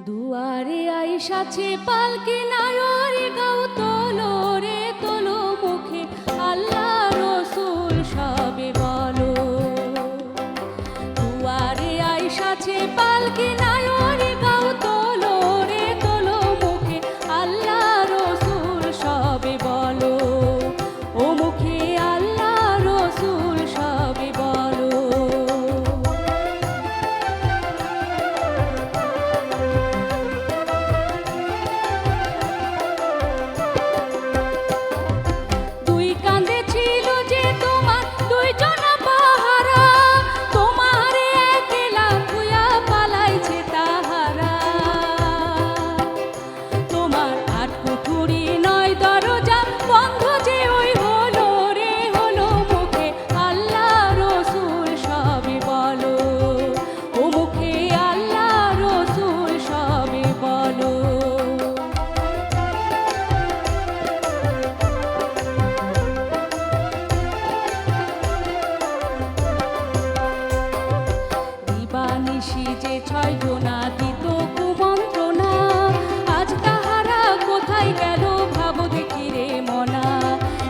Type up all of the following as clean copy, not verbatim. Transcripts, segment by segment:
দুয়ারে আইসাছে পালকি নায়রে গাও তোলো রে তোলো মুখে আল্লাহ রসুল সবে বলো। দুয়ারে আইসাছে পালকি নায়রে গাও তোলো রে তোলো মুখে আল্লাহ রসুল সবে বলো। ও মুখে আল্লাহ রসুল সবে বলো। যে ছয় জনা দিত কুমন্ত্রণা, আজ তাহারা কোথায় গেল ভাবো দেখি রে মনা।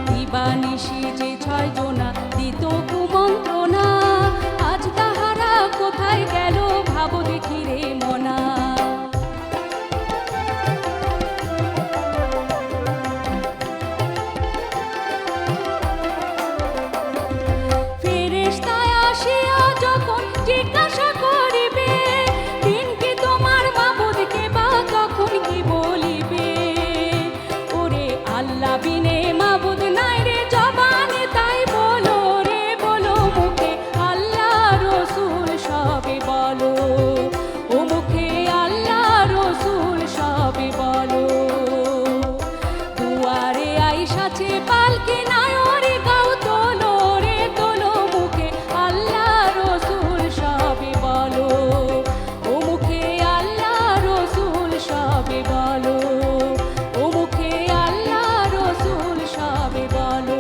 দিবানিশি যে ছয় জনা দিত কুমন্ত্রণা, আজ তাহারা কোথায় গেল ভাবো দেখি রে মনা। ফেরেশতায় আসিয়া যখন জিজ্ঞাসা করিবে, দিন কি তোমার মাবুদকে বা তখন কি বলিবে। ওরে আল্লাহ বিনে মাবুদ নাই রে জবানে, তাই বলো রে বলো মুখে আল্লাহ রসুল সবে বলো। ও মুখে আল্লাহ রসুল সবে বলো। দুয়ারে আইসাছে পালকি নায়রে গাও তোলো রে তোলো মুখে আল্লাহ রসুল সবে বলো। ও মুখে আল্লাহ রসুল সবে বলো। ও মুখে আল্লাহ রসুল সবে বলো।